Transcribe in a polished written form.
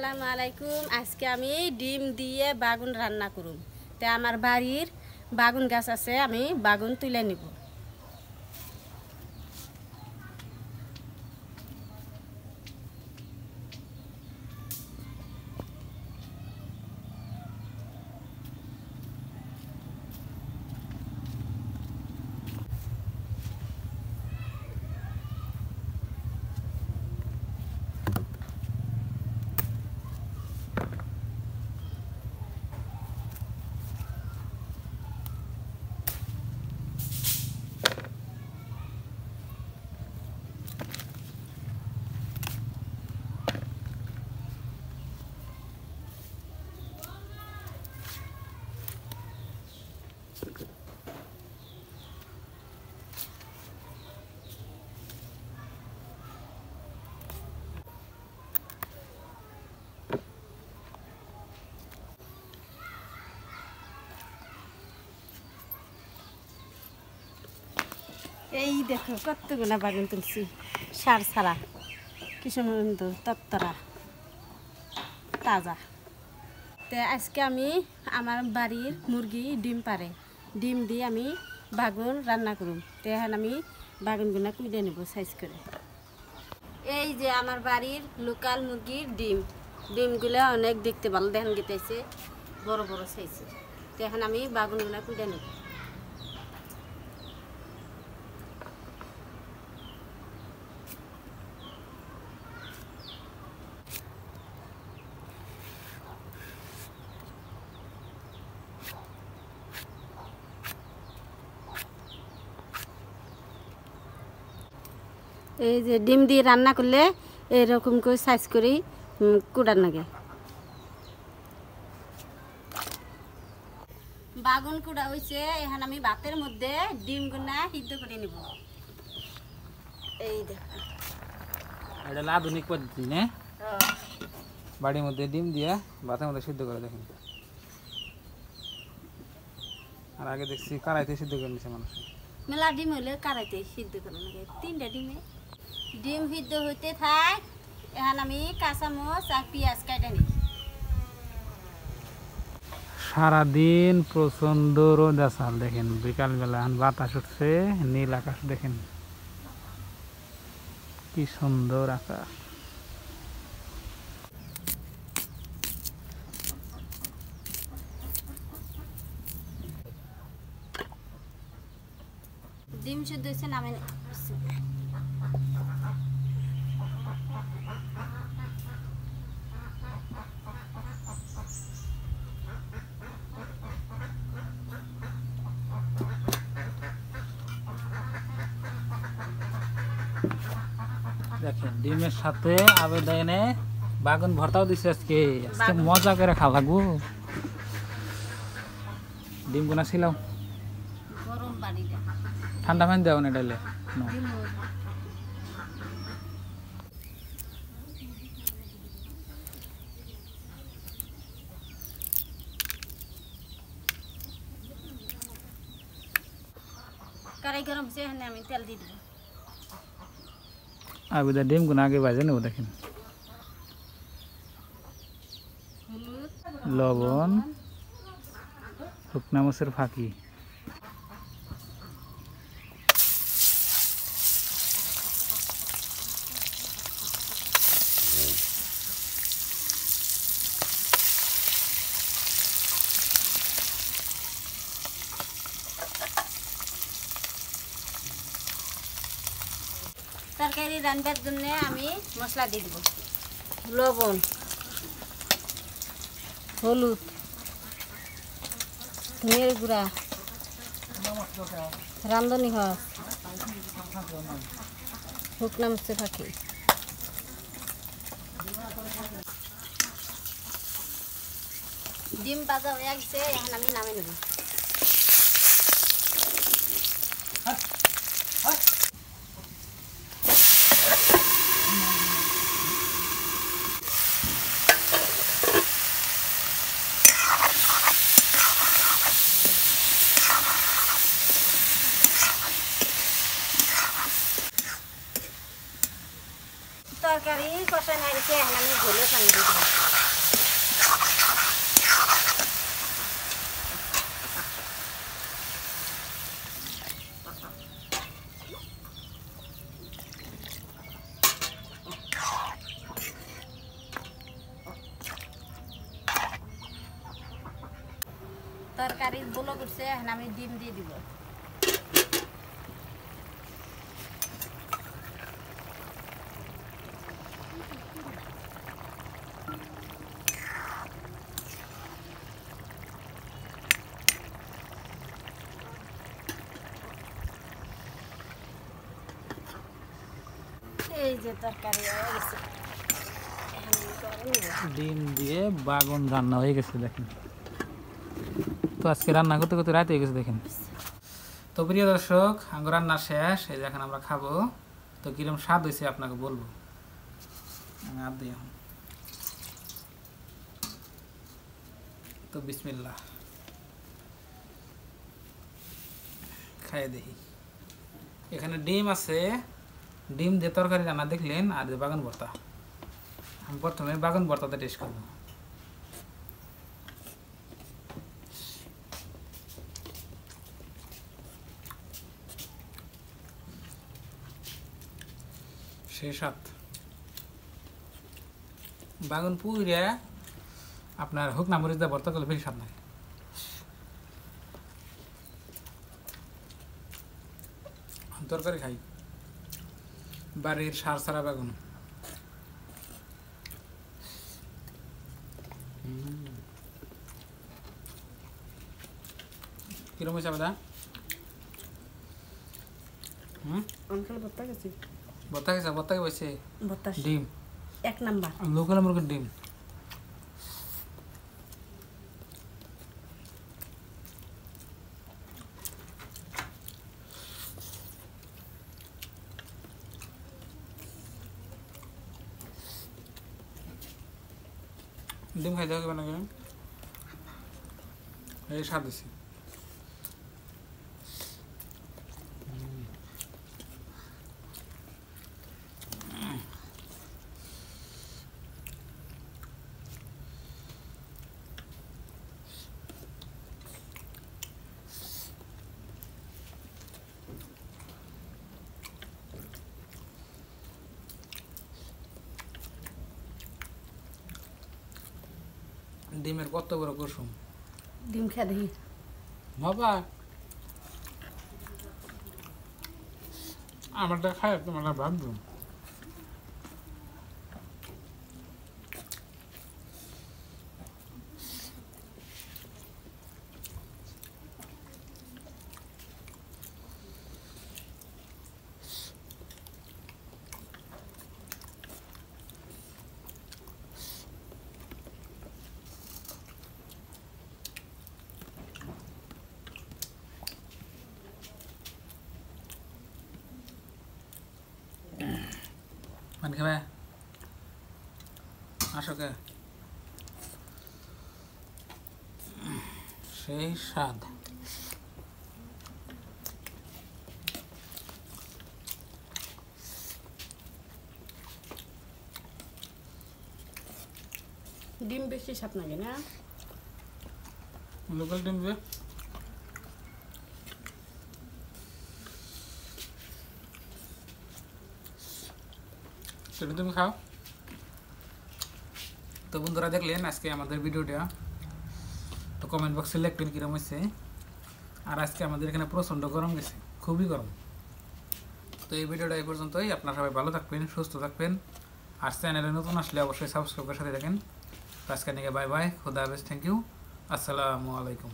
আসসালামু আলাইকুম। আজকে আমি ডিম দিয়ে বাগুন রান্না করুম। তে আমার বাড়ির বাগুন গাছ আছে, আমি বাগুন তুলে নিব। এই দেখো কতগুলো বাগুন তুলছি, সার ছাড়া, কি সুন্দর তত্তরা তাজা। তো আজকে আমি আমার বাড়ির মুরগি ডিম পারে, ডিম দিয়ে আমি বাগুন রান্না করুম। তো এখন আমি বাগুনগুলো কুইডে নেব সাইজ করে। এই যে আমার বাড়ির লোকাল মুরগির ডিম, ডিমগুলো অনেক দেখতে ভালো, দেখেন গেতেছে বড় বড় সাইজে। তো এখন আমি বাগুনগুলো কুইডে নেব। এই যে ডিম দিয়ে রান্না করলে এরকম করে সাইজ করে কুড়ার লাগে। বাগুন কুড়া হয়েছে, এখন আমি ভাতের মধ্যে ডিমগুলা সিদ্ধ করে নিব। এই দেখো, এটা আধুনিক পদ্ধতি না? বাড়ির মধ্যে ডিম দিয়ে ভাতের মধ্যে সিদ্ধ করে দেখেন। আর আগে দেখছি কড়াইতে সিদ্ধ করে নিছে মানুষ। মেলা ডিম হলে কড়াইতে সিদ্ধ করে লাগে। 3টা ডিমে ডিম সিদ্ধ হইতে থাক। এখন আমি কাঁচামরিচ আর পেঁয়াজ কাটা নিই। সারাদিন প্রচন্ড রোদ আসাল, দেখেন বিকালবেলা এখন বাতাস উঠছে, নীল আকাশ দেখেন কি সুন্দর আকাশ। ডিম সিদ্ধ হয়েছে, নামে দেখেন ডিমের সাথে আবেদনে বাগুন ভর্তাও দিছে। আজকে আজকে মজা করে খাওয়া লাগবো। ডিম গুনা ছিলাম গরম পানি ঠান্ডা পানি দেওয়া না ডাইলে কড়াই গরম হচ্ছে, এখানে আমি তেল দিয়ে দেবো। আবেদা ডিম গুনা আগে বাজে নেব। দেখেন লবণ, শুকনা মরিচের ফাঁকি, তরকারি রান্নার জন্য আমি মশলা দিয়ে দেব। লবণ, হলুদ, ধনিয়ার গুঁড়া, রাঁধুনি হস, শুকনা মরিচের ফাঁকি। ডিম ভাজা হয়ে গেছে, এখন আমি নামে নেব। তরকারি কষানো হয়েছে, এখন আমি ঝোলে পানি দিয়ে দেবো। তরকারি বলো করছে, এখন আমি ডিম দিয়ে দিব। এই যে তরকারি হয়ে গেছে, এখন আমি করে নিব। ডিম দিয়ে বাগুন রান্না হয়ে গেছে দেখেন। তো আজকে রান্না করতে করতে রাত হয়ে গেছে দেখেন। তো প্রিয় দর্শক, আমার রান্না শেষ, এই যে এখন আমরা খাবো। তো কিরকম স্বাদ হয়েছে আপনাকে বলবো। আর দিই এখন। তো বিসমিল্লাহ, খাইয়ে দেখি। এখানে ডিম আছে, ডিম দিয়ে তরকারি রান্না দেখলেন, আর যে বাগান ভর্তা। আমি প্রথমে বাগান ভর্তাতে টেস্ট করবো। সেই সাত বাগান পুইরে আপনার হুক না মরিচ দিয়ে ভর্তা করলে বেশি স্বাদ লাগে। তরকারি খাই, বাড়ির সার ছাড়া বাগুন। কিরম হয়েছে আবেদা? ভর্তা গেছি, ভর্তা খেয়েছে? ভর্তা কি বলছে? ভর্তা ডিম 1 নাম্বার। লোকাল মুরগির ডিম। ডিম খাইতে হবে না কেন? এই স্বাদ দিছি। ডিমের কত বড় কুসুম। ডিম খেয়ে দেখি বাবা, আমারটা খায় তোমার ভাববো। পানি খাবে? আসো কে। সেই স্বাদ। ডিম বেশি স্বাদ লাগে না? লোকাল ডিম দিয়ে সেটা তুমি খাও। তো বন্ধুরা দেখলেন আজকে আমাদের ভিডিওটা। তো কমেন্ট বক্সে লিখবেন কিরকম হয়েছে। আর আজকে আমাদের এখানে প্রচণ্ড গরম গেছে, খুবই গরম। তো এই ভিডিওটা এই পর্যন্তই। আপনারা সবাই ভালো থাকবেন, সুস্থ থাকবেন। আর চ্যানেলে নতুন আসলে অবশ্যই সাবস্ক্রাইব করে সাথে থাকেন। তো আজকে নিয়ে বাই বাই, খুদা হাফেজ, থ্যাংক ইউ, আসসালামু আলাইকুম।